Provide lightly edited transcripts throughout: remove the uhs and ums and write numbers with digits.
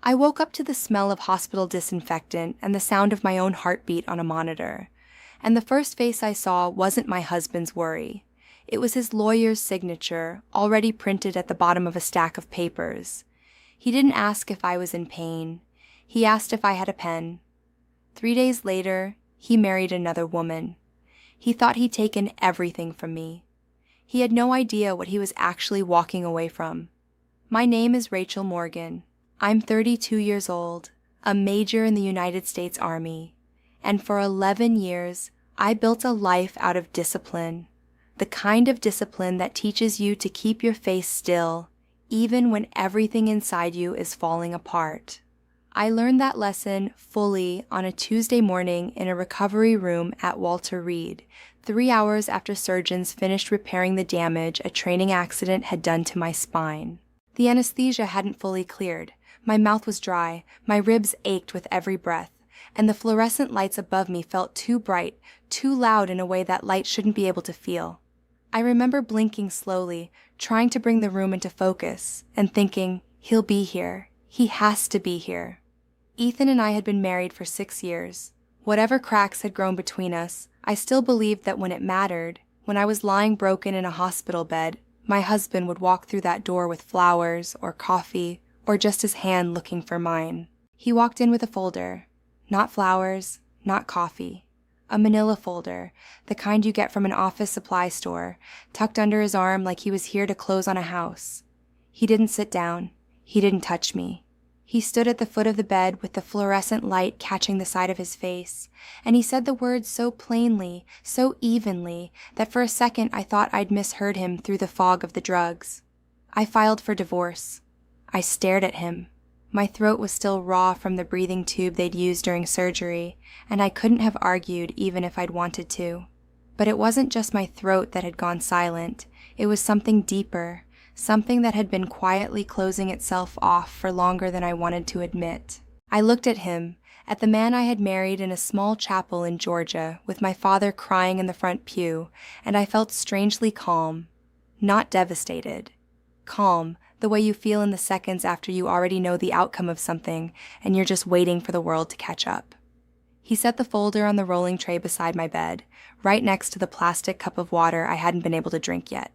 I woke up to the smell of hospital disinfectant and the sound of my own heartbeat on a monitor. And the first face I saw wasn't my husband's worry. It was his lawyer's signature, already printed at the bottom of a stack of papers. He didn't ask if I was in pain. He asked if I had a pen. 3 days later, he married another woman. He thought he'd taken everything from me. He had no idea what he was actually walking away from. My name is Rachel Morgan. I'm 32 years old, a major in the United States Army, and for 11 years, I built a life out of discipline, the kind of discipline that teaches you to keep your face still, even when everything inside you is falling apart. I learned that lesson fully on a Tuesday morning in a recovery room at Walter Reed, 3 hours after surgeons finished repairing the damage a training accident had done to my spine. The anesthesia hadn't fully cleared. My mouth was dry, my ribs ached with every breath, and the fluorescent lights above me felt too bright, too loud in a way that light shouldn't be able to feel. I remember blinking slowly, trying to bring the room into focus, and thinking, he'll be here. He has to be here. Ethan and I had been married for 6 years. Whatever cracks had grown between us, I still believed that when it mattered, when I was lying broken in a hospital bed, my husband would walk through that door with flowers or coffee, or just his hand looking for mine. He walked in with a folder. Not flowers, not coffee. A manila folder, the kind you get from an office supply store, tucked under his arm like he was here to close on a house. He didn't sit down. He didn't touch me. He stood at the foot of the bed with the fluorescent light catching the side of his face, and he said the words so plainly, so evenly, that for a second I thought I'd misheard him through the fog of the drugs. I filed for divorce. I stared at him. My throat was still raw from the breathing tube they'd used during surgery, and I couldn't have argued even if I'd wanted to. But it wasn't just my throat that had gone silent. It was something deeper, something that had been quietly closing itself off for longer than I wanted to admit. I looked at him, at the man I had married in a small chapel in Georgia, with my father crying in the front pew, and I felt strangely calm. Not devastated. Calm, the way you feel in the seconds after you already know the outcome of something and you're just waiting for the world to catch up. He set the folder on the rolling tray beside my bed, right next to the plastic cup of water I hadn't been able to drink yet.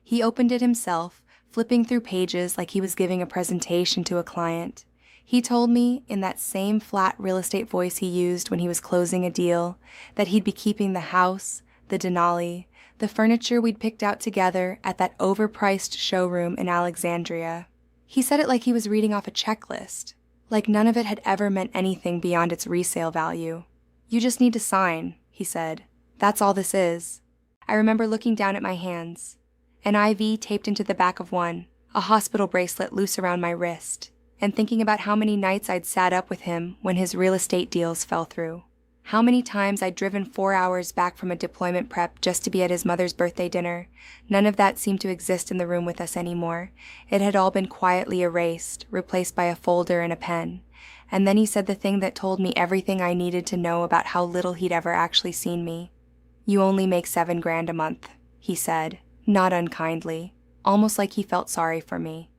He opened it himself, flipping through pages like he was giving a presentation to a client. He told me, in that same flat real estate voice he used when he was closing a deal, that he'd be keeping the house, the Denali, the furniture we'd picked out together at that overpriced showroom in Alexandria. He said it like he was reading off a checklist, like none of it had ever meant anything beyond its resale value. You just need to sign, he said. That's all this is. I remember looking down at my hands. An IV taped into the back of one, a hospital bracelet loose around my wrist, and thinking about how many nights I'd sat up with him when his real estate deals fell through. How many times I'd driven 4 hours back from a deployment prep just to be at his mother's birthday dinner. None of that seemed to exist in the room with us anymore. It had all been quietly erased, replaced by a folder and a pen. And then he said the thing that told me everything I needed to know about how little he'd ever actually seen me. You only make $7,000 a month, he said, not unkindly, almost like he felt sorry for me.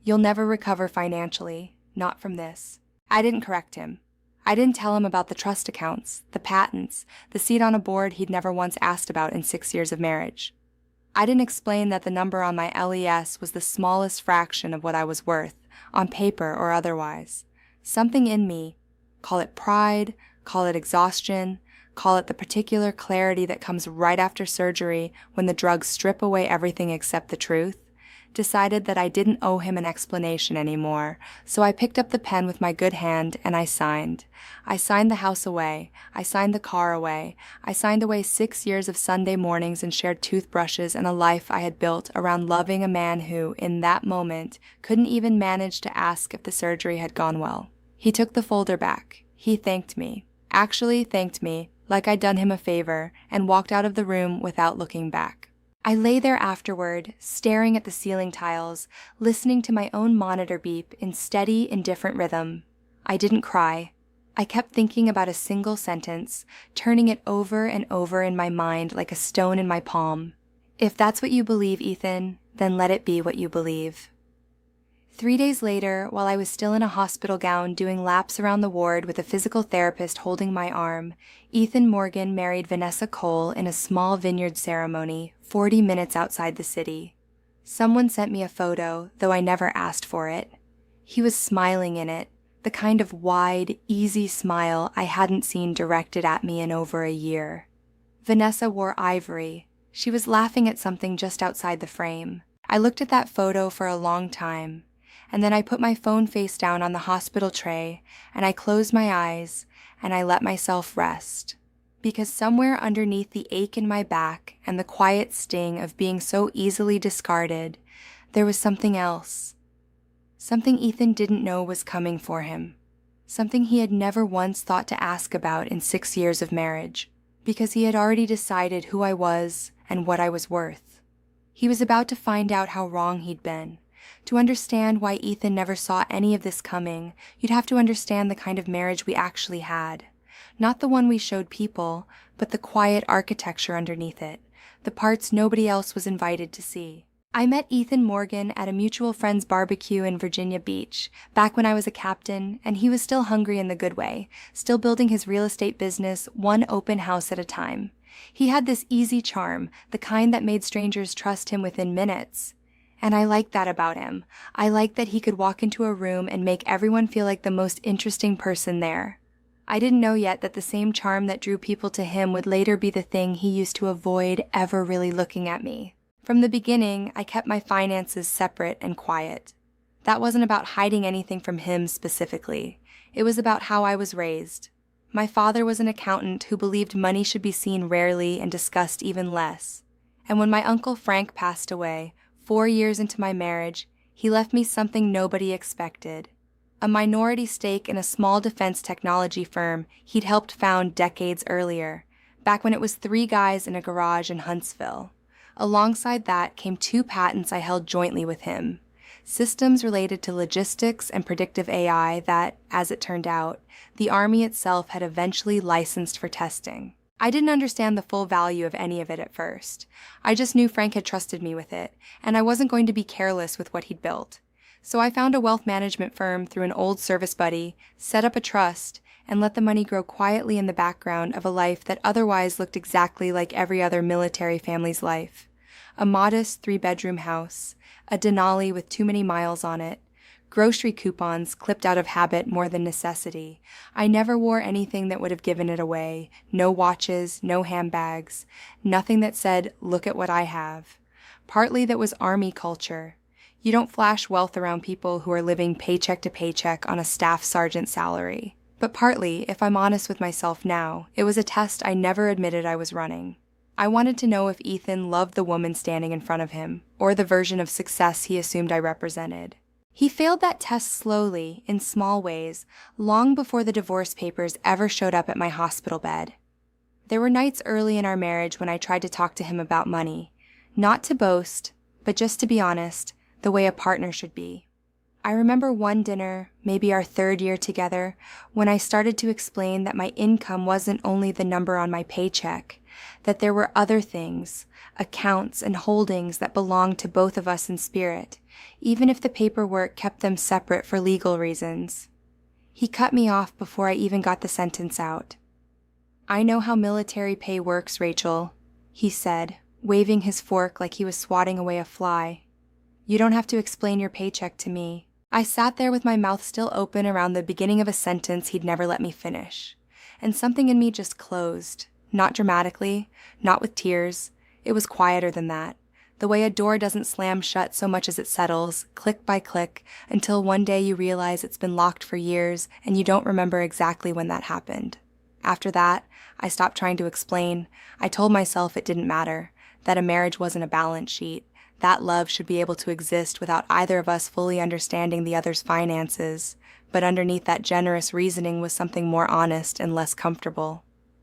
You'll never recover financially, not from this. I didn't correct him. I didn't tell him about the trust accounts, the patents, the seat on a board he'd never once asked about in 6 years of marriage. I didn't explain that the number on my LES was the smallest fraction of what I was worth, on paper or otherwise. Something in me, call it pride, call it exhaustion, call it the particular clarity that comes right after surgery when the drugs strip away everything except the truth, decided that I didn't owe him an explanation anymore, so I picked up the pen with my good hand and I signed. I signed the house away. I signed the car away. I signed away 6 years of Sunday mornings and shared toothbrushes and a life I had built around loving a man who, in that moment, couldn't even manage to ask if the surgery had gone well. He took the folder back. He thanked me. Actually thanked me, like I'd done him a favor, and walked out of the room without looking back. I lay there afterward, staring at the ceiling tiles, listening to my own monitor beep in steady, indifferent rhythm. I didn't cry. I kept thinking about a single sentence, turning it over and over in my mind like a stone in my palm. If that's what you believe, Ethan, then let it be what you believe. 3 days later, while I was still in a hospital gown doing laps around the ward with a physical therapist holding my arm, Ethan Morgan married Vanessa Cole in a small vineyard ceremony 40 minutes outside the city. Someone sent me a photo, though I never asked for it. He was smiling in it, the kind of wide, easy smile I hadn't seen directed at me in over a year. Vanessa wore ivory. She was laughing at something just outside the frame. I looked at that photo for a long time, and then I put my phone face down on the hospital tray, and I closed my eyes, and I let myself rest. Because somewhere underneath the ache in my back and the quiet sting of being so easily discarded, there was something else. Something Ethan didn't know was coming for him. Something he had never once thought to ask about in 6 years of marriage, because he had already decided who I was and what I was worth. He was about to find out how wrong he'd been. To understand why Ethan never saw any of this coming, you'd have to understand the kind of marriage we actually had. Not the one we showed people, but the quiet architecture underneath it, the parts nobody else was invited to see. I met Ethan Morgan at a mutual friend's barbecue in Virginia Beach, back when I was a captain, and he was still hungry in the good way, still building his real estate business one open house at a time. He had this easy charm, the kind that made strangers trust him within minutes. And I liked that about him. I liked that he could walk into a room and make everyone feel like the most interesting person there. I didn't know yet that the same charm that drew people to him would later be the thing he used to avoid ever really looking at me. From the beginning, I kept my finances separate and quiet. That wasn't about hiding anything from him specifically. It was about how I was raised. My father was an accountant who believed money should be seen rarely and discussed even less. And when my Uncle Frank passed away, 4 years into my marriage, he left me something nobody expected: a minority stake in a small defense technology firm he'd helped found decades earlier, back when it was 3 guys in a garage in Huntsville. Alongside that came 2 patents I held jointly with him, systems related to logistics and predictive AI that, as it turned out, the Army itself had eventually licensed for testing. I didn't understand the full value of any of it at first. I just knew Frank had trusted me with it, and I wasn't going to be careless with what he'd built. So I found a wealth management firm through an old service buddy, set up a trust, and let the money grow quietly in the background of a life that otherwise looked exactly like every other military family's life. A modest 3-bedroom house, a Denali with too many miles on it, grocery coupons clipped out of habit more than necessity. I never wore anything that would have given it away. No watches, no handbags, nothing that said, "Look at what I have." Partly that was Army culture. You don't flash wealth around people who are living paycheck to paycheck on a staff sergeant salary. But partly, if I'm honest with myself now, it was a test I never admitted I was running. I wanted to know if Ethan loved the woman standing in front of him, or the version of success he assumed I represented. He failed that test slowly, in small ways, long before the divorce papers ever showed up at my hospital bed. There were nights early in our marriage when I tried to talk to him about money, not to boast, but just to be honest, the way a partner should be. I remember one dinner, maybe our 3rd year together, when I started to explain that my income wasn't only the number on my paycheck, that there were other things, accounts and holdings that belonged to both of us in spirit, even if the paperwork kept them separate for legal reasons. He cut me off before I even got the sentence out. "I know how military pay works, Rachel," he said, waving his fork like he was swatting away a fly. "You don't have to explain your paycheck to me." I sat there with my mouth still open around the beginning of a sentence he'd never let me finish, and something in me just closed. Not dramatically, not with tears. It was quieter than that. The way a door doesn't slam shut so much as it settles, click by click, until one day you realize it's been locked for years and you don't remember exactly when that happened. After that, I stopped trying to explain. I told myself it didn't matter, that a marriage wasn't a balance sheet, that love should be able to exist without either of us fully understanding the other's finances, but underneath that generous reasoning was something more honest and less comfortable.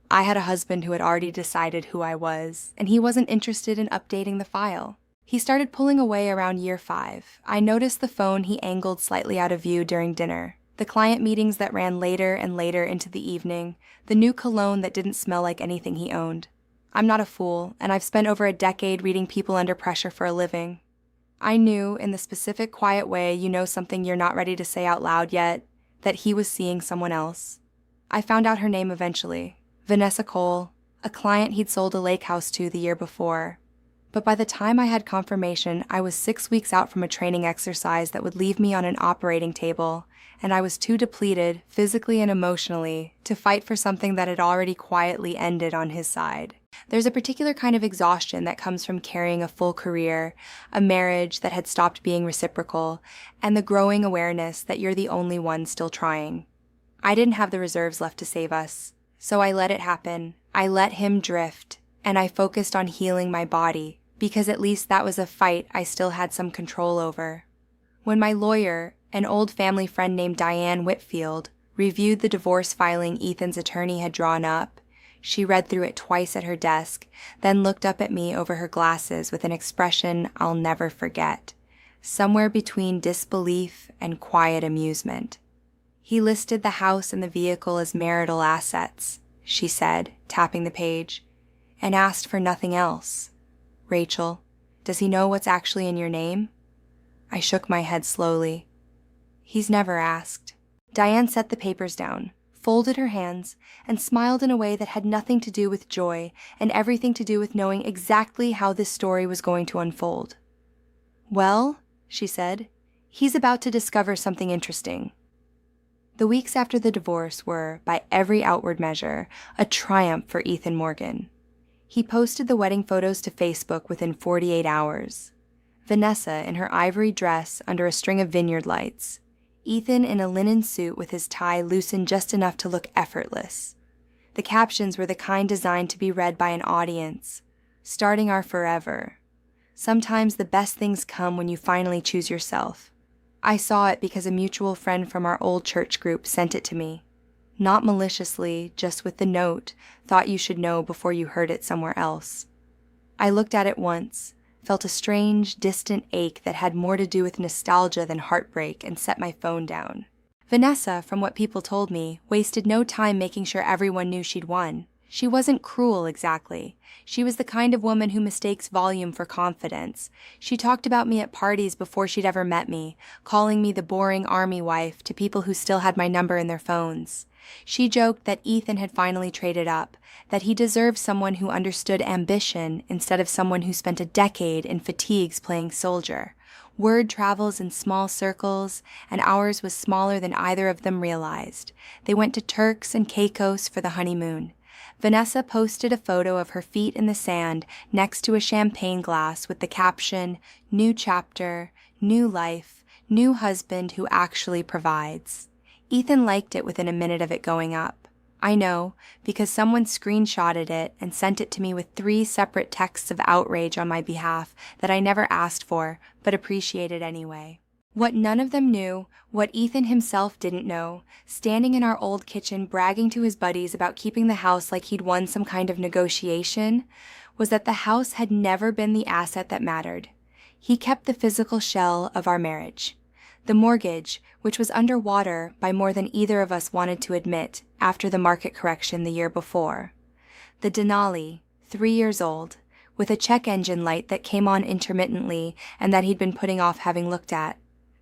I had a husband who had already decided who I was, and he wasn't interested in updating the file. He started pulling away around year 5. I noticed the phone he angled slightly out of view during dinner, the client meetings that ran later and later into the evening, the new cologne that didn't smell like anything he owned. I'm not a fool, and I've spent over a decade reading people under pressure for a living. I knew, in the specific quiet way you know something you're not ready to say out loud yet, that he was seeing someone else. I found out her name eventually, Vanessa Cole, a client he'd sold a lake house to the year before. But by the time I had confirmation, I was 6 weeks out from a training exercise that would leave me on an operating table, and I was too depleted, physically and emotionally, to fight for something that had already quietly ended on his side. There's a particular kind of exhaustion that comes from carrying a full career, a marriage that had stopped being reciprocal, and the growing awareness that you're the only one still trying. I didn't have the reserves left to save us, so I let it happen. I let him drift, and I focused on healing my body, because at least that was a fight I still had some control over. When my lawyer, an old family friend named Diane Whitfield, reviewed the divorce filing Ethan's attorney had drawn up, she read through it twice at her desk, then looked up at me over her glasses with an expression I'll never forget, somewhere between disbelief and quiet amusement. "He listed the house and the vehicle as marital assets," she said, tapping the page, "and asked for nothing else. Rachel, does he know what's actually in your name?" I shook my head slowly. "He's never asked." Diane set the papers down, folded her hands, and smiled in a way that had nothing to do with joy and everything to do with knowing exactly how this story was going to unfold. "Well," she said, "he's about to discover something interesting." The weeks after the divorce were, by every outward measure, a triumph for Ethan Morgan. He posted the wedding photos to Facebook within 48 hours. Vanessa in her ivory dress under a string of vineyard lights. Ethan in a linen suit with his tie loosened just enough to look effortless. The captions were the kind designed to be read by an audience. "Starting our forever. Sometimes the best things come when you finally choose yourself." I saw it because a mutual friend from our old church group sent it to me. Not maliciously, just with the note, "Thought you should know before you heard it somewhere else." I looked at it once, felt a strange, distant ache that had more to do with nostalgia than heartbreak, and set my phone down. Vanessa, from what people told me, wasted no time making sure everyone knew she'd won. She wasn't cruel, exactly. She was the kind of woman who mistakes volume for confidence. She talked about me at parties before she'd ever met me, calling me the boring army wife to people who still had my number in their phones. She joked that Ethan had finally traded up, that he deserved someone who understood ambition instead of someone who spent a decade in fatigues playing soldier. Word travels in small circles, and ours was smaller than either of them realized. They went to Turks and Caicos for the honeymoon. Vanessa posted a photo of her feet in the sand next to a champagne glass with the caption, "New chapter, new life, new husband who actually provides." Ethan liked it within a minute of it going up. I know, because someone screenshotted it and sent it to me with 3 separate texts of outrage on my behalf that I never asked for, but appreciated anyway. What none of them knew, what Ethan himself didn't know, standing in our old kitchen bragging to his buddies about keeping the house like he'd won some kind of negotiation, was that the house had never been the asset that mattered. He kept the physical shell of our marriage. The mortgage, which was underwater by more than either of us wanted to admit after the market correction the year before. The Denali, 3 years old, with a check engine light that came on intermittently and that he'd been putting off having looked at.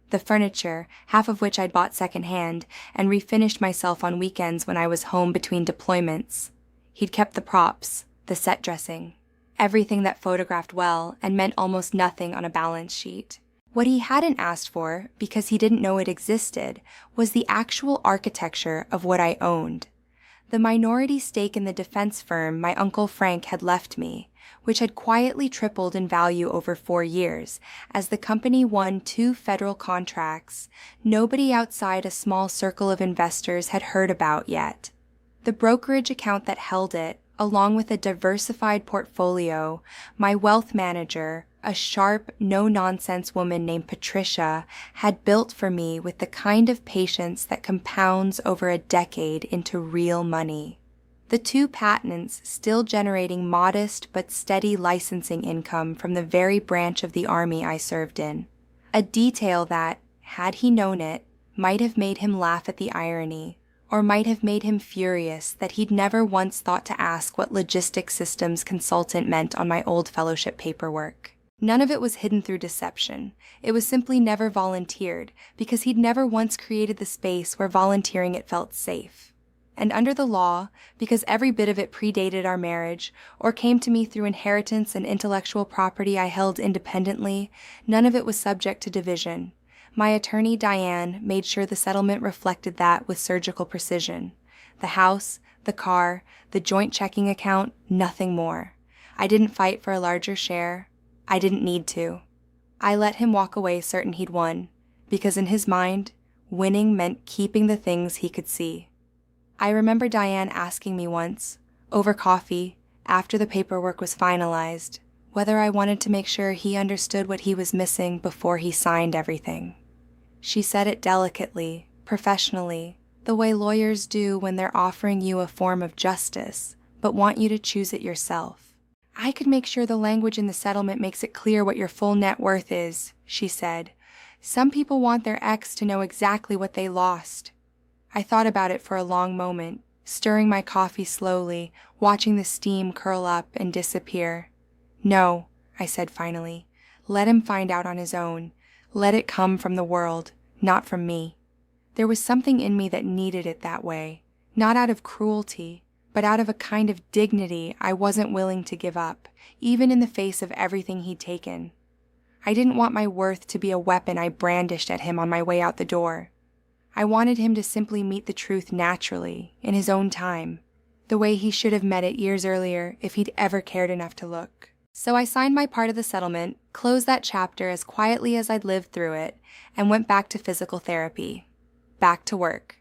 The furniture, half of which I'd bought secondhand and refinished myself on weekends when I was home between deployments. He'd kept the props, the set dressing, everything that photographed well and meant almost nothing on a balance sheet. What he hadn't asked for, because he didn't know it existed, was the actual architecture of what I owned. The minority stake in the defense firm my Uncle Frank had left me, which had quietly tripled in value over 4 years, as the company won 2 federal contracts nobody outside a small circle of investors had heard about yet. The brokerage account that held it, along with a diversified portfolio, my wealth manager, a sharp, no-nonsense woman named Patricia, had built for me with the kind of patience that compounds over a decade into real money. The 2 patents still generating modest but steady licensing income from the very branch of the Army I served in. A detail that, had he known it, might have made him laugh at the irony, or might have made him furious that he'd never once thought to ask what logistics systems consultant meant on my old fellowship paperwork. None of it was hidden through deception. It was simply never volunteered, because he'd never once created the space where volunteering it felt safe. And under the law, because every bit of it predated our marriage, or came to me through inheritance and intellectual property I held independently, none of it was subject to division. My attorney, Diane, made sure the settlement reflected that with surgical precision. The house, the car, the joint checking account, nothing more. I didn't fight for a larger share. I didn't need to. I let him walk away certain he'd won, because in his mind, winning meant keeping the things he could see. I remember Diane asking me once, over coffee, after the paperwork was finalized, whether I wanted to make sure he understood what he was missing before he signed everything. She said it delicately, professionally, the way lawyers do when they're offering you a form of justice, but want you to choose it yourself. I could make sure the language in the settlement makes it clear what your full net worth is, she said. Some people want their ex to know exactly what they lost. I thought about it for a long moment, stirring my coffee slowly, watching the steam curl up and disappear. No, I said finally. Let him find out on his own. Let it come from the world, not from me. There was something in me that needed it that way, not out of cruelty, but out of a kind of dignity I wasn't willing to give up, even in the face of everything he'd taken. I didn't want my worth to be a weapon I brandished at him on my way out the door. I wanted him to simply meet the truth naturally, in his own time, the way he should have met it years earlier if he'd ever cared enough to look. So I signed my part of the settlement, closed that chapter as quietly as I'd lived through it, and went back to physical therapy. Back to work.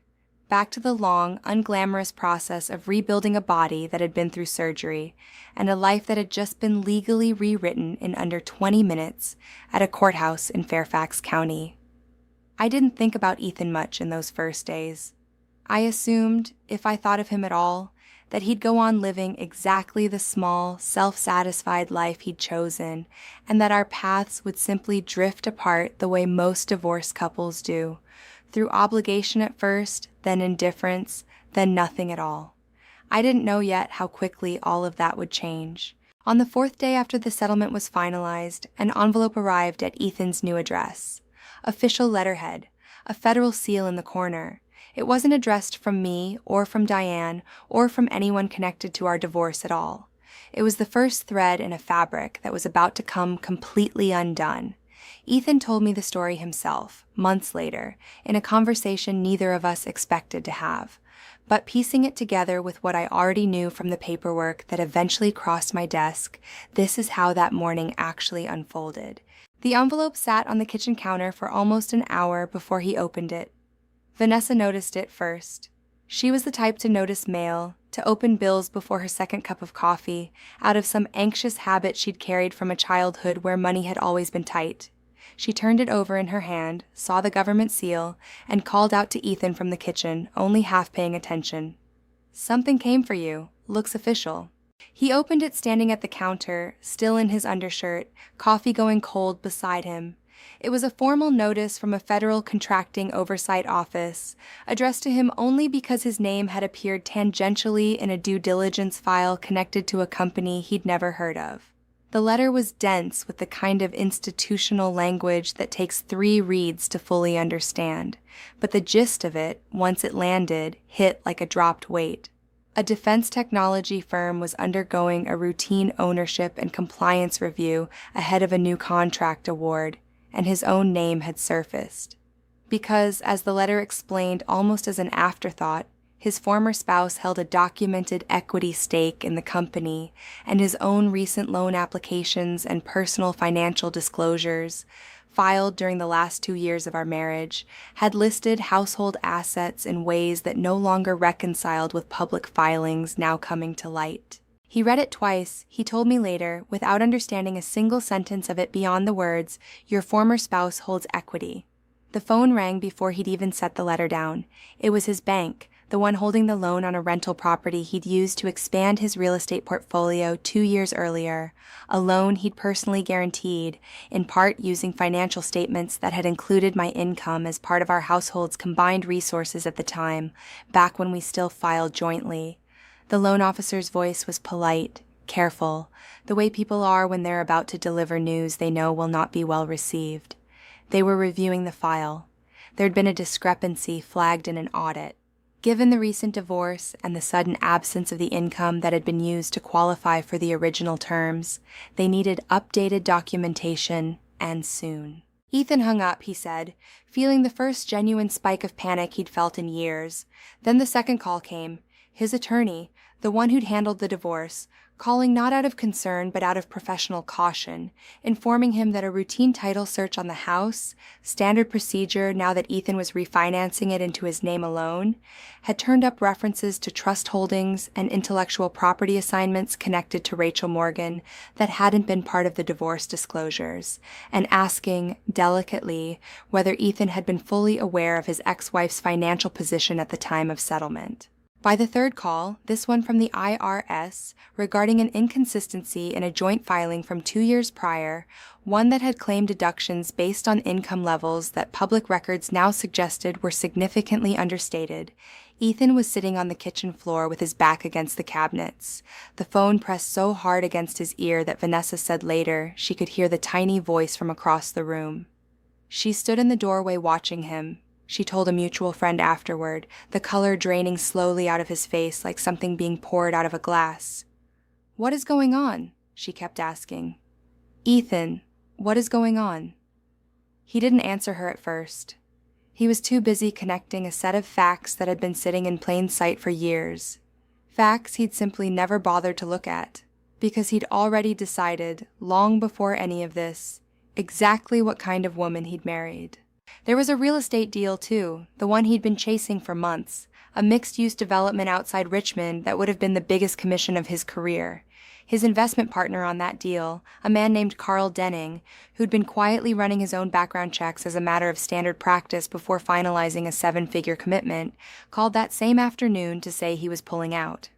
Back to the long, unglamorous process of rebuilding a body that had been through surgery, and a life that had just been legally rewritten in under 20 minutes at a courthouse in Fairfax County. I didn't think about Ethan much in those first days. I assumed, if I thought of him at all, that he'd go on living exactly the small, self-satisfied life he'd chosen, and that our paths would simply drift apart the way most divorced couples do, through obligation at first, then indifference, then nothing at all. I didn't know yet how quickly all of that would change. On the 4th day after the settlement was finalized, an envelope arrived at Ethan's new address. Official letterhead, a federal seal in the corner. It wasn't addressed from me or from Diane or from anyone connected to our divorce at all. It was the first thread in a fabric that was about to come completely undone. Ethan told me the story himself, months later, in a conversation neither of us expected to have. But piecing it together with what I already knew from the paperwork that eventually crossed my desk, this is how that morning actually unfolded. The envelope sat on the kitchen counter for almost an hour before he opened it. Vanessa noticed it first. She was the type to notice mail, to open bills before her second cup of coffee, out of some anxious habit she'd carried from a childhood where money had always been tight. She turned it over in her hand, saw the government seal, and called out to Ethan from the kitchen, only half paying attention. "Something came for you. Looks official." He opened it standing at the counter, still in his undershirt, coffee going cold beside him. It was a formal notice from a federal contracting oversight office, addressed to him only because his name had appeared tangentially in a due diligence file connected to a company he'd never heard of. The letter was dense with the kind of institutional language that takes 3 reads to fully understand, but the gist of it, once it landed, hit like a dropped weight. A defense technology firm was undergoing a routine ownership and compliance review ahead of a new contract award, and his own name had surfaced. Because, as the letter explained almost as an afterthought, his former spouse held a documented equity stake in the company, and his own recent loan applications and personal financial disclosures, filed during the last 2 years of our marriage, had listed household assets in ways that no longer reconciled with public filings now coming to light. He read it twice, he told me later, without understanding a single sentence of it beyond the words, "Your former spouse holds equity." The phone rang before he'd even set the letter down. It was his bank, the one holding the loan on a rental property he'd used to expand his real estate portfolio 2 years earlier, a loan he'd personally guaranteed, in part using financial statements that had included my income as part of our household's combined resources at the time, back when we still filed jointly. The loan officer's voice was polite, careful, the way people are when they're about to deliver news they know will not be well received. They were reviewing the file. There'd been a discrepancy flagged in an audit. Given the recent divorce and the sudden absence of the income that had been used to qualify for the original terms, they needed updated documentation, and soon. Ethan hung up, he said, feeling the first genuine spike of panic he'd felt in years. Then the second call came. His attorney, the one who'd handled the divorce, calling not out of concern but out of professional caution, informing him that a routine title search on the house, standard procedure now that Ethan was refinancing it into his name alone, had turned up references to trust holdings and intellectual property assignments connected to Rachel Morgan that hadn't been part of the divorce disclosures, and asking, delicately, whether Ethan had been fully aware of his ex-wife's financial position at the time of settlement. By the third call, this one from the IRS, regarding an inconsistency in a joint filing from 2 years prior, one that had claimed deductions based on income levels that public records now suggested were significantly understated, Ethan was sitting on the kitchen floor with his back against the cabinets, the phone pressed so hard against his ear that Vanessa said later she could hear the tiny voice from across the room. She stood in the doorway watching him. She told a mutual friend afterward, the color draining slowly out of his face like something being poured out of a glass. "What is going on?" she kept asking. "Ethan, what is going on?" He didn't answer her at first. He was too busy connecting a set of facts that had been sitting in plain sight for years. Facts he'd simply never bothered to look at, because he'd already decided, long before any of this, exactly what kind of woman he'd married. There was a real estate deal, too, the one he'd been chasing for months, a mixed-use development outside Richmond that would have been the biggest commission of his career. His investment partner on that deal, a man named Carl Denning, who'd been quietly running his own background checks as a matter of standard practice before finalizing a 7-figure commitment, called that same afternoon to say he was pulling out.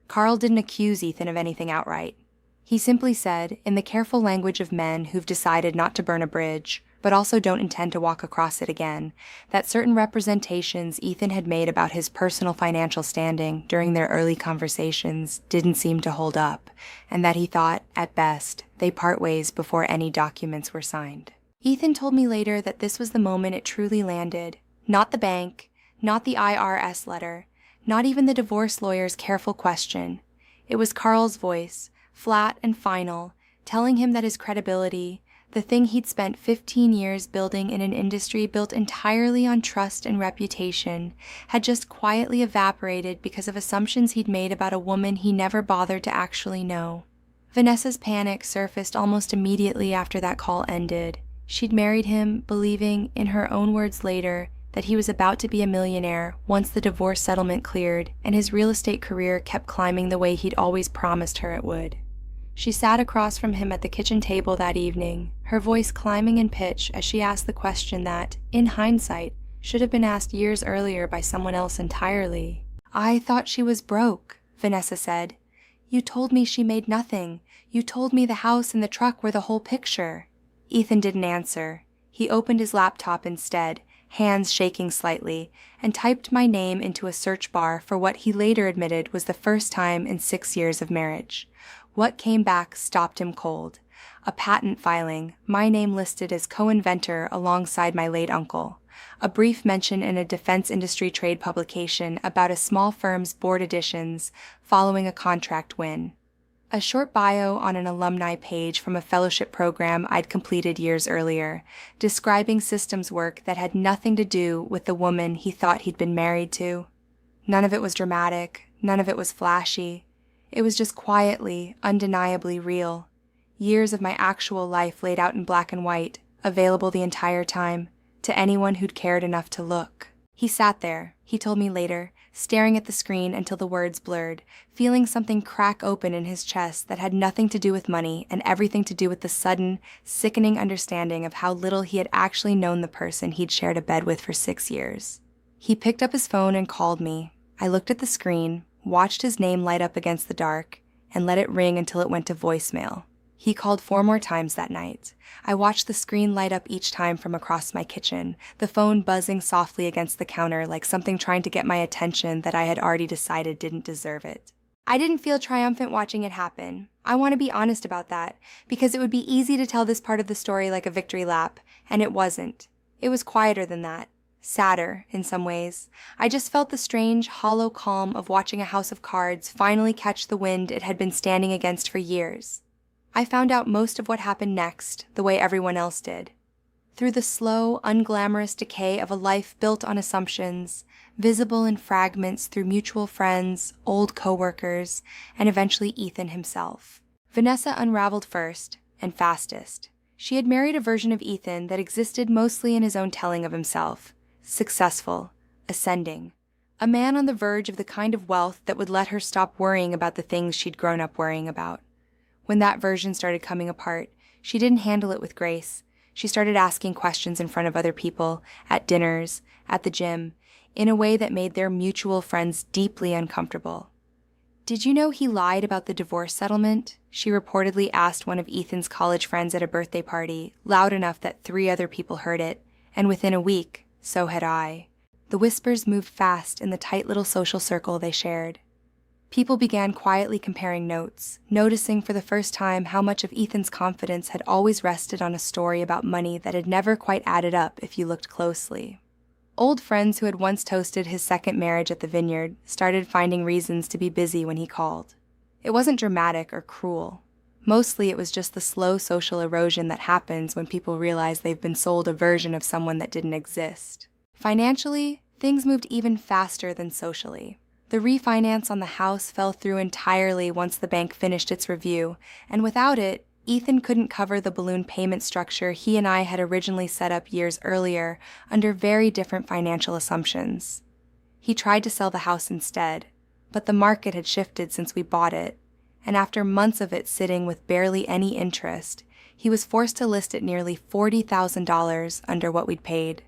Carl didn't accuse Ethan of anything outright. He simply said, in the careful language of men who've decided not to burn a bridge, but also don't intend to walk across it again, that certain representations Ethan had made about his personal financial standing during their early conversations didn't seem to hold up, and that he thought, at best, they'd part ways before any documents were signed. Ethan told me later that this was the moment it truly landed. Not the bank, not the IRS letter, not even the divorce lawyer's careful question. It was Carl's voice, flat and final, telling him that his credibility, the thing he'd spent 15 years building in an industry built entirely on trust and reputation, had just quietly evaporated because of assumptions he'd made about a woman he never bothered to actually know. Vanessa's panic surfaced almost immediately after that call ended. She'd married him, believing, in her own words later, that he was about to be a millionaire once the divorce settlement cleared and his real estate career kept climbing the way he'd always promised her it would. She sat across from him at the kitchen table that evening, her voice climbing in pitch as she asked the question that, in hindsight, should have been asked years earlier by someone else entirely. "I thought she was broke," Vanessa said. "You told me she made nothing. You told me the house and the truck were the whole picture." Ethan didn't answer. He opened his laptop instead, hands shaking slightly, and typed my name into a search bar for what he later admitted was the first time in 6 years of marriage. What came back stopped him cold. A patent filing, my name listed as co-inventor alongside my late uncle. A brief mention in a defense industry trade publication about a small firm's board editions following a contract win. A short bio on an alumni page from a fellowship program I'd completed years earlier, describing systems work that had nothing to do with the woman he thought he'd been married to. None of it was dramatic, none of it was flashy. It was just quietly, undeniably real. Years of my actual life laid out in black and white, available the entire time, to anyone who'd cared enough to look. He sat there, he told me later, staring at the screen until the words blurred, feeling something crack open in his chest that had nothing to do with money and everything to do with the sudden, sickening understanding of how little he had actually known the person he'd shared a bed with for 6 years. He picked up his phone and called me. I looked at the screen, watched his name light up against the dark, and let it ring until it went to voicemail. He called 4 more times that night. I watched the screen light up each time from across my kitchen, the phone buzzing softly against the counter like something trying to get my attention that I had already decided didn't deserve it. I didn't feel triumphant watching it happen. I want to be honest about that, because it would be easy to tell this part of the story like a victory lap, and it wasn't. It was quieter than that. Sadder, in some ways. I just felt the strange, hollow calm of watching a house of cards finally catch the wind it had been standing against for years. I found out most of what happened next, the way everyone else did. Through the slow, unglamorous decay of a life built on assumptions, visible in fragments through mutual friends, old coworkers, and eventually Ethan himself. Vanessa unraveled first, and fastest. She had married a version of Ethan that existed mostly in his own telling of himself. Successful, ascending. A man on the verge of the kind of wealth that would let her stop worrying about the things she'd grown up worrying about. When that version started coming apart, she didn't handle it with grace. She started asking questions in front of other people, at dinners, at the gym, in a way that made their mutual friends deeply uncomfortable. "Did you know he lied about the divorce settlement?" she reportedly asked one of Ethan's college friends at a birthday party, loud enough that 3 other people heard it, and within a week, so had I. The whispers moved fast in the tight little social circle they shared. People began quietly comparing notes, noticing for the first time how much of Ethan's confidence had always rested on a story about money that had never quite added up if you looked closely. Old friends who had once toasted his second marriage at the vineyard started finding reasons to be busy when he called. It wasn't dramatic or cruel. Mostly it was just the slow social erosion that happens when people realize they've been sold a version of someone that didn't exist. Financially, things moved even faster than socially. The refinance on the house fell through entirely once the bank finished its review, and without it, Ethan couldn't cover the balloon payment structure he and I had originally set up years earlier under very different financial assumptions. He tried to sell the house instead, but the market had shifted since we bought it, and after months of it sitting with barely any interest, he was forced to list it nearly $40,000 under what we'd paid.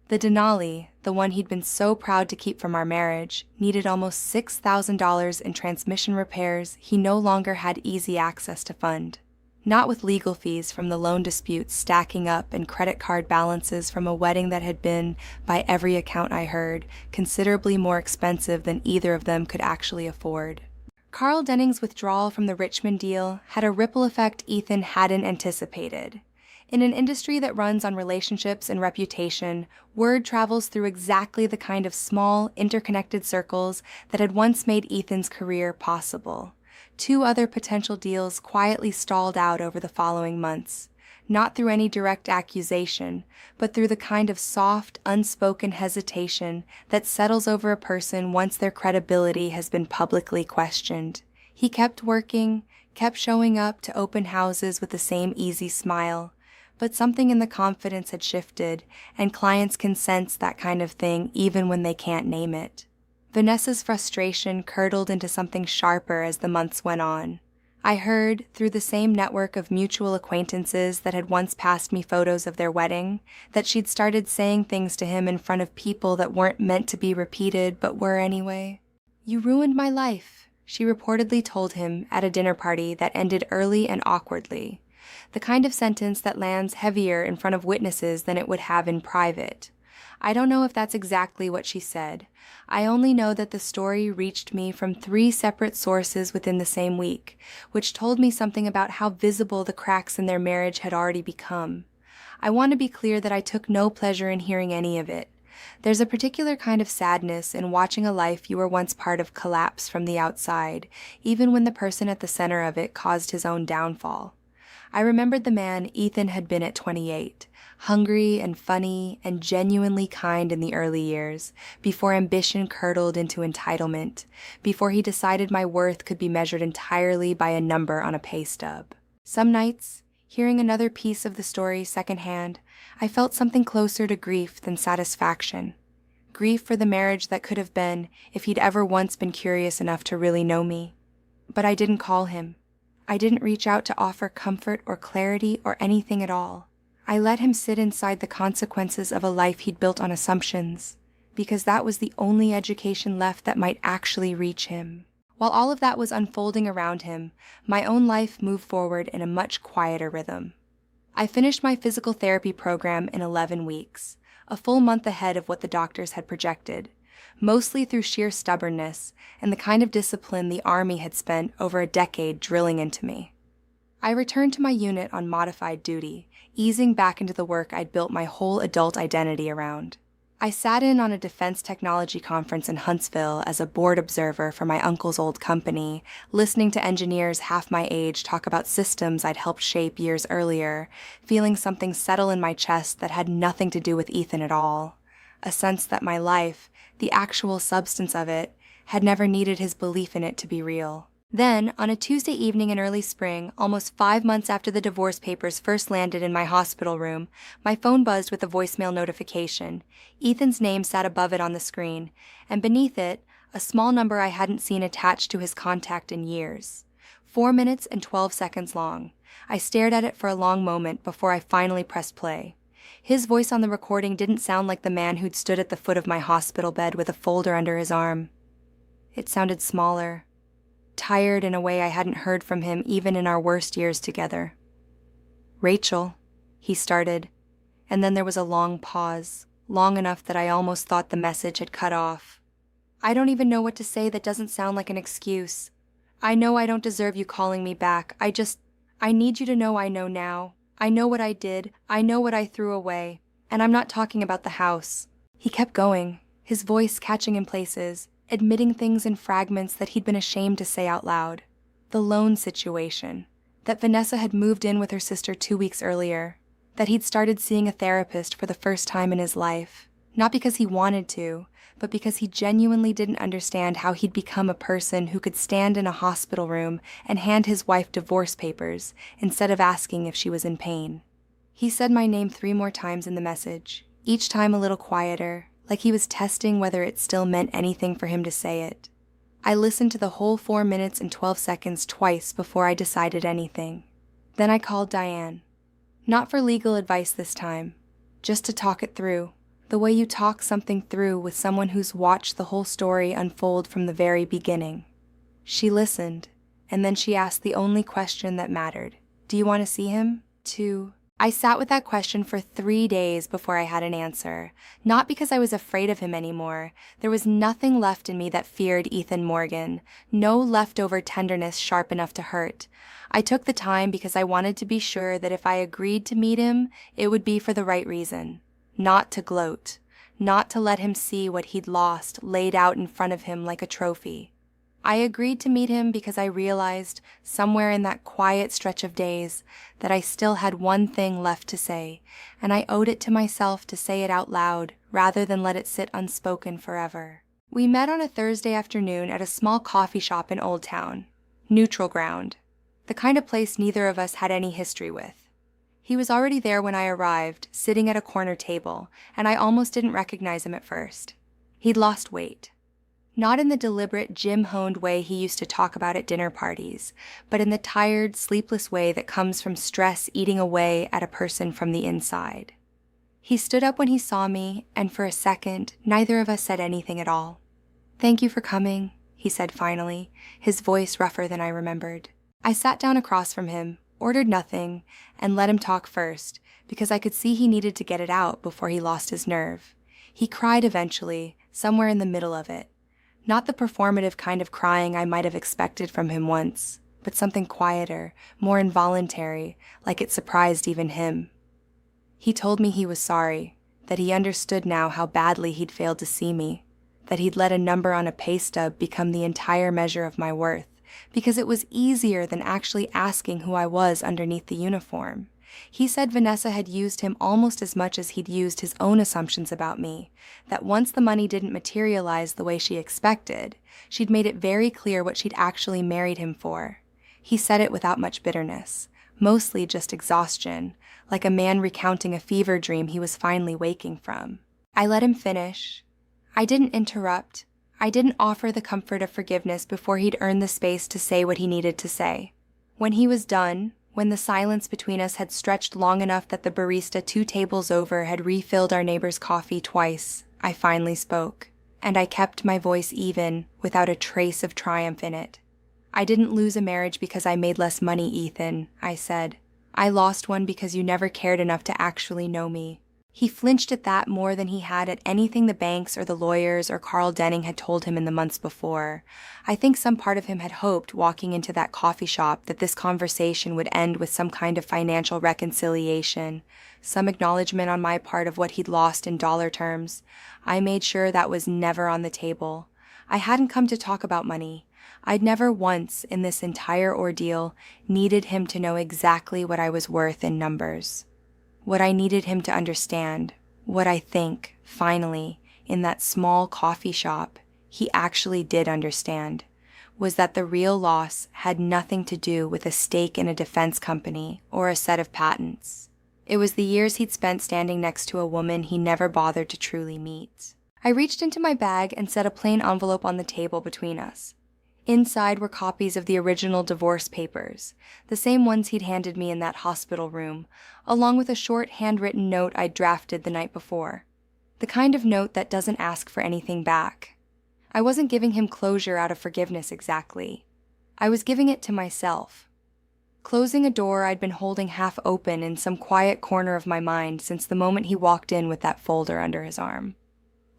The Denali, the one he'd been so proud to keep from our marriage, needed almost $6,000 in transmission repairs he no longer had easy access to fund. Not with legal fees from the loan disputes stacking up and credit card balances from a wedding that had been, by every account I heard, considerably more expensive than either of them could actually afford. Carl Denning's withdrawal from the Richmond deal had a ripple effect Ethan hadn't anticipated. In an industry that runs on relationships and reputation, word travels through exactly the kind of small, interconnected circles that had once made Ethan's career possible. 2 other potential deals quietly stalled out over the following months, not through any direct accusation, but through the kind of soft, unspoken hesitation that settles over a person once their credibility has been publicly questioned. He kept working, kept showing up to open houses with the same easy smile, but something in the confidence had shifted, and clients can sense that kind of thing even when they can't name it. Vanessa's frustration curdled into something sharper as the months went on. I heard, through the same network of mutual acquaintances that had once passed me photos of their wedding, that she'd started saying things to him in front of people that weren't meant to be repeated but were anyway. "You ruined my life," she reportedly told him at a dinner party that ended early and awkwardly. The kind of sentence that lands heavier in front of witnesses than it would have in private. I don't know if that's exactly what she said. I only know that the story reached me from 3 separate sources within the same week, which told me something about how visible the cracks in their marriage had already become. I want to be clear that I took no pleasure in hearing any of it. There's a particular kind of sadness in watching a life you were once part of collapse from the outside, even when the person at the center of it caused his own downfall. I remembered the man Ethan had been at 28, hungry and funny and genuinely kind in the early years, before ambition curdled into entitlement, before he decided my worth could be measured entirely by a number on a pay stub. Some nights, hearing another piece of the story secondhand, I felt something closer to grief than satisfaction. Grief for the marriage that could have been if he'd ever once been curious enough to really know me. But I didn't call him. I didn't reach out to offer comfort or clarity or anything at all. I let him sit inside the consequences of a life he'd built on assumptions, because that was the only education left that might actually reach him. While all of that was unfolding around him, my own life moved forward in a much quieter rhythm. I finished my physical therapy program in 11 weeks, a full month ahead of what the doctors had projected. mostly through sheer stubbornness and the kind of discipline the Army had spent over a decade drilling into me. I returned to my unit on modified duty, easing back into the work I'd built my whole adult identity around. I sat in on a defense technology conference in Huntsville as a board observer for my uncle's old company, listening to engineers half my age talk about systems I'd helped shape years earlier, feeling something settle in my chest that had nothing to do with Ethan at all. A sense that my life, the actual substance of it, had never needed his belief in it to be real. Then, on a Tuesday evening in early spring, almost 5 months after the divorce papers first landed in my hospital room, my phone buzzed with a voicemail notification. Ethan's name sat above it on the screen, and beneath it, a small number I hadn't seen attached to his contact in years. 4 minutes and 12 seconds long. I stared at it for a long moment before I finally pressed play. His voice on the recording didn't sound like the man who'd stood at the foot of my hospital bed with a folder under his arm. It sounded smaller, tired in a way I hadn't heard from him even in our worst years together. "Rachel," he started, and then there was a long pause, long enough that I almost thought the message had cut off. "I don't even know what to say that doesn't sound like an excuse. I know I don't deserve you calling me back. I need you to know I know now. I know what I did. I know what I threw away. And I'm not talking about the house." He kept going, his voice catching in places, admitting things in fragments that he'd been ashamed to say out loud. The loan situation, that Vanessa had moved in with her sister 2 weeks earlier, that he'd started seeing a therapist for the first time in his life, not because he wanted to, but because he genuinely didn't understand how he'd become a person who could stand in a hospital room and hand his wife divorce papers instead of asking if she was in pain. He said my name 3 more times in the message, each time a little quieter, like he was testing whether it still meant anything for him to say it. I listened to the whole 4 minutes and 12 seconds twice before I decided anything. Then I called Diane. Not for legal advice this time, just to talk it through, the way you talk something through with someone who's watched the whole story unfold from the very beginning. She listened, and then she asked the only question that mattered. "Do you want to see him?" I sat with that question for 3 days before I had an answer, not because I was afraid of him anymore. There was nothing left in me that feared Ethan Morgan, no leftover tenderness sharp enough to hurt. I took the time because I wanted to be sure that if I agreed to meet him, it would be for the right reason. Not to gloat, not to let him see what he'd lost laid out in front of him like a trophy. I agreed to meet him because I realized, somewhere in that quiet stretch of days, that I still had one thing left to say, and I owed it to myself to say it out loud rather than let it sit unspoken forever. We met on a Thursday afternoon at a small coffee shop in Old Town. Neutral ground. The kind of place neither of us had any history with. He was already there when I arrived, sitting at a corner table, and I almost didn't recognize him at first. He'd lost weight. Not in the deliberate, gym-honed way he used to talk about at dinner parties, but in the tired, sleepless way that comes from stress eating away at a person from the inside. He stood up when he saw me, and for a second, neither of us said anything at all. "Thank you for coming," he said finally, his voice rougher than I remembered. I sat down across from him, ordered nothing, and let him talk first, because I could see he needed to get it out before he lost his nerve. He cried eventually, somewhere in the middle of it. Not the performative kind of crying I might have expected from him once, but something quieter, more involuntary, like it surprised even him. He told me he was sorry, that he understood now how badly he'd failed to see me, that he'd let a number on a pay stub become the entire measure of my worth, because it was easier than actually asking who I was underneath the uniform. He said Vanessa had used him almost as much as he'd used his own assumptions about me, that once the money didn't materialize the way she expected, she'd made it very clear what she'd actually married him for. He said it without much bitterness, mostly just exhaustion, like a man recounting a fever dream he was finally waking from. I let him finish. I didn't interrupt. I didn't offer the comfort of forgiveness before he'd earned the space to say what he needed to say. When he was done, when the silence between us had stretched long enough that the barista 2 tables over had refilled our neighbor's coffee twice, I finally spoke, and I kept my voice even, without a trace of triumph in it. "I didn't lose a marriage because I made less money, Ethan," I said. "I lost one because you never cared enough to actually know me. He flinched at that more than he had at anything the banks or the lawyers or Carl Denning had told him in the months before. I think some part of him had hoped, walking into that coffee shop, that this conversation would end with some kind of financial reconciliation, some acknowledgement on my part of what he'd lost in dollar terms. I made sure that was never on the table. I hadn't come to talk about money. I'd never once, in this entire ordeal, needed him to know exactly what I was worth in numbers. What I needed him to understand, what I think, finally, in that small coffee shop, he actually did understand, was that the real loss had nothing to do with a stake in a defense company or a set of patents. It was the years he'd spent standing next to a woman he never bothered to truly meet. I reached into my bag and set a plain envelope on the table between us. Inside were copies of the original divorce papers, the same ones he'd handed me in that hospital room, along with a short handwritten note I'd drafted the night before. The kind of note that doesn't ask for anything back. I wasn't giving him closure out of forgiveness exactly. I was giving it to myself. Closing a door I'd been holding half open in some quiet corner of my mind since the moment he walked in with that folder under his arm.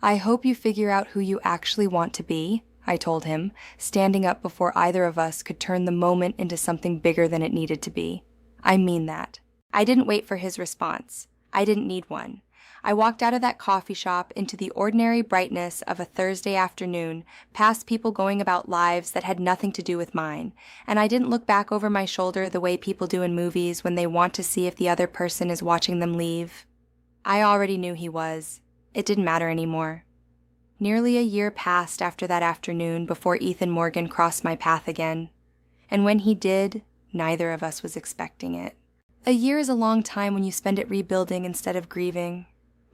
I hope you figure out who you actually want to be, I told him, standing up before either of us could turn the moment into something bigger than it needed to be. I mean that. I didn't wait for his response. I didn't need one. I walked out of that coffee shop into the ordinary brightness of a Thursday afternoon, past people going about lives that had nothing to do with mine, and I didn't look back over my shoulder the way people do in movies when they want to see if the other person is watching them leave. I already knew he was. It didn't matter anymore. Nearly a year passed after that afternoon before Ethan Morgan crossed my path again. And when he did, neither of us was expecting it. A year is a long time when you spend it rebuilding instead of grieving.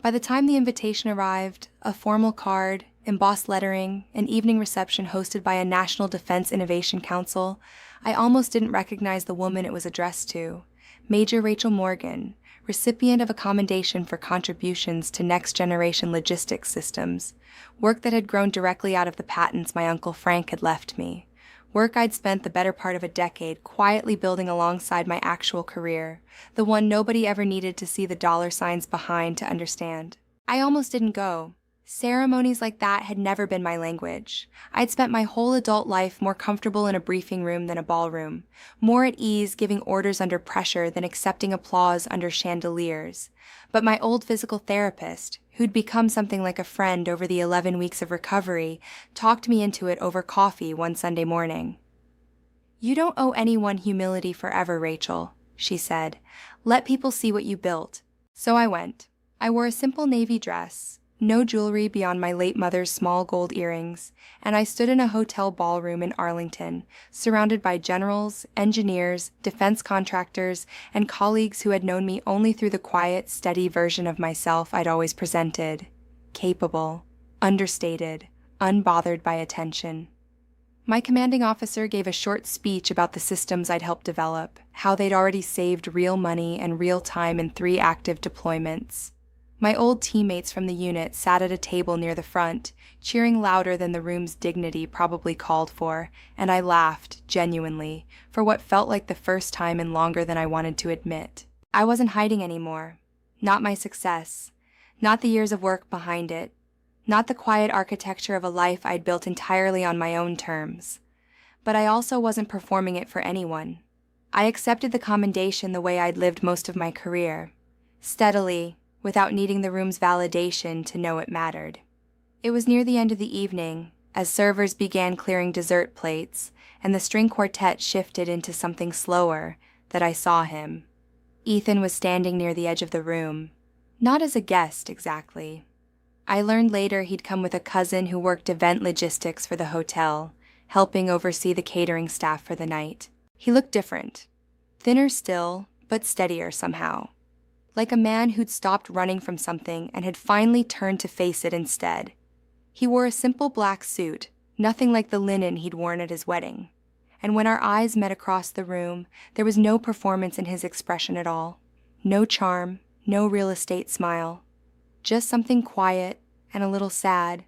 By the time the invitation arrived, a formal card, embossed lettering, an evening reception hosted by a National Defense Innovation Council, I almost didn't recognize the woman it was addressed to. Major Rachel Morgan, recipient of a commendation for contributions to next-generation logistics systems, work that had grown directly out of the patents my Uncle Frank had left me, work I'd spent the better part of a decade quietly building alongside my actual career, the one nobody ever needed to see the dollar signs behind to understand. I almost didn't go. Ceremonies like that had never been my language. I'd spent my whole adult life more comfortable in a briefing room than a ballroom, more at ease giving orders under pressure than accepting applause under chandeliers. But my old physical therapist, who'd become something like a friend over the 11 weeks of recovery, talked me into it over coffee one Sunday morning. "You don't owe anyone humility forever, Rachel," she said. "Let people see what you built." So I went. I wore a simple navy dress, no jewelry beyond my late mother's small gold earrings, and I stood in a hotel ballroom in Arlington, surrounded by generals, engineers, defense contractors, and colleagues who had known me only through the quiet, steady version of myself I'd always presented. Capable, understated, unbothered by attention. My commanding officer gave a short speech about the systems I'd helped develop, how they'd already saved real money and real time in 3 active deployments. My old teammates from the unit sat at a table near the front, cheering louder than the room's dignity probably called for, and I laughed, genuinely, for what felt like the first time in longer than I wanted to admit. I wasn't hiding anymore. Not my success. Not the years of work behind it. Not the quiet architecture of a life I'd built entirely on my own terms. But I also wasn't performing it for anyone. I accepted the commendation the way I'd lived most of my career. Steadily, without needing the room's validation to know it mattered. It was near the end of the evening, as servers began clearing dessert plates, and the string quartet shifted into something slower, that I saw him. Ethan was standing near the edge of the room. Not as a guest, exactly. I learned later he'd come with a cousin who worked event logistics for the hotel, helping oversee the catering staff for the night. He looked different. Thinner still, but steadier somehow. Like a man who'd stopped running from something and had finally turned to face it instead. He wore a simple black suit, nothing like the linen he'd worn at his wedding. And when our eyes met across the room, there was no performance in his expression at all. No charm, no real estate smile. Just something quiet and a little sad,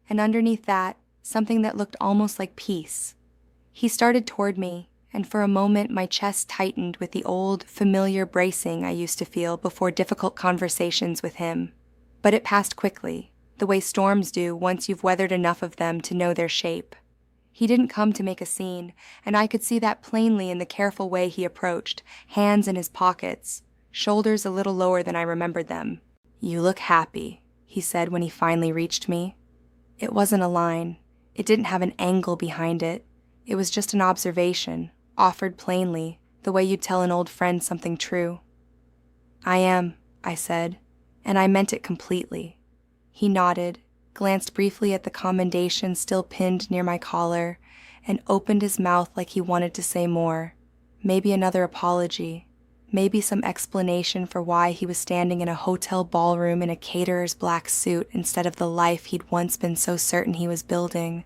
and underneath that, something that looked almost like peace. He started toward me, and for a moment my chest tightened with the old, familiar bracing I used to feel before difficult conversations with him. But it passed quickly, the way storms do once you've weathered enough of them to know their shape. He didn't come to make a scene, and I could see that plainly in the careful way he approached, hands in his pockets, shoulders a little lower than I remembered them. "You look happy," he said when he finally reached me. It wasn't a line. It didn't have an angle behind it. It was just an observation, offered plainly, the way you'd tell an old friend something true. "I am," I said, and I meant it completely. He nodded, glanced briefly at the commendation still pinned near my collar, and opened his mouth like he wanted to say more. Maybe another apology. Maybe some explanation for why he was standing in a hotel ballroom in a caterer's black suit instead of the life he'd once been so certain he was building.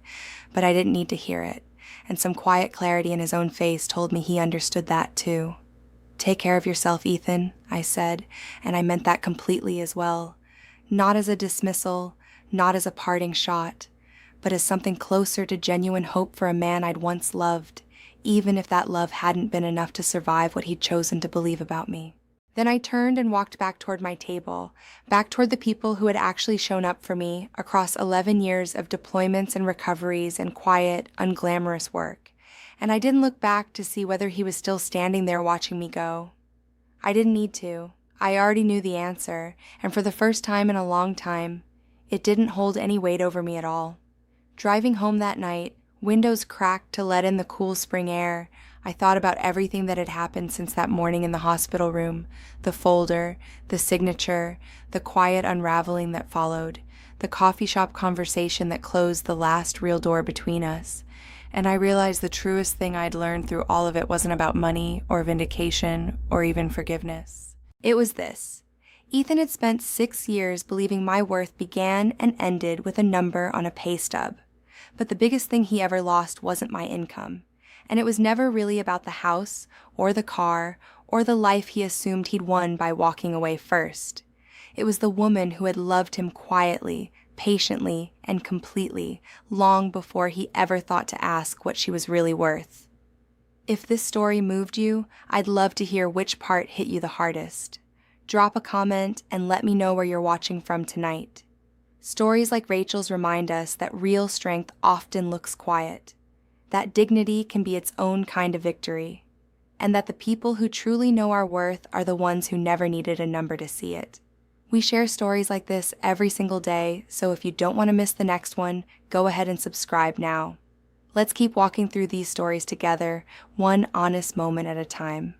But I didn't need to hear it, and some quiet clarity in his own face told me he understood that too. "Take care of yourself, Ethan," I said, and I meant that completely as well. Not as a dismissal, not as a parting shot, but as something closer to genuine hope for a man I'd once loved, even if that love hadn't been enough to survive what he'd chosen to believe about me. Then I turned and walked back toward my table, back toward the people who had actually shown up for me across 11 years of deployments and recoveries and quiet, unglamorous work. And I didn't look back to see whether he was still standing there watching me go. I didn't need to. I already knew the answer, and for the first time in a long time, it didn't hold any weight over me at all. Driving home that night, windows cracked to let in the cool spring air, I thought about everything that had happened since that morning in the hospital room, the folder, the signature, the quiet unraveling that followed, the coffee shop conversation that closed the last real door between us. And I realized the truest thing I'd learned through all of it wasn't about money or vindication or even forgiveness. It was this. Ethan had spent 6 years believing my worth began and ended with a number on a pay stub. But the biggest thing he ever lost wasn't my income. And it was never really about the house or the car or the life he assumed he'd won by walking away first. It was the woman who had loved him quietly, patiently, and completely, long before he ever thought to ask what she was really worth. If this story moved you, I'd love to hear which part hit you the hardest. Drop a comment and let me know where you're watching from tonight. Stories like Rachel's remind us that real strength often looks quiet, that dignity can be its own kind of victory, and that the people who truly know our worth are the ones who never needed a number to see it. We share stories like this every single day, so if you don't want to miss the next one, go ahead and subscribe now. Let's keep walking through these stories together, one honest moment at a time.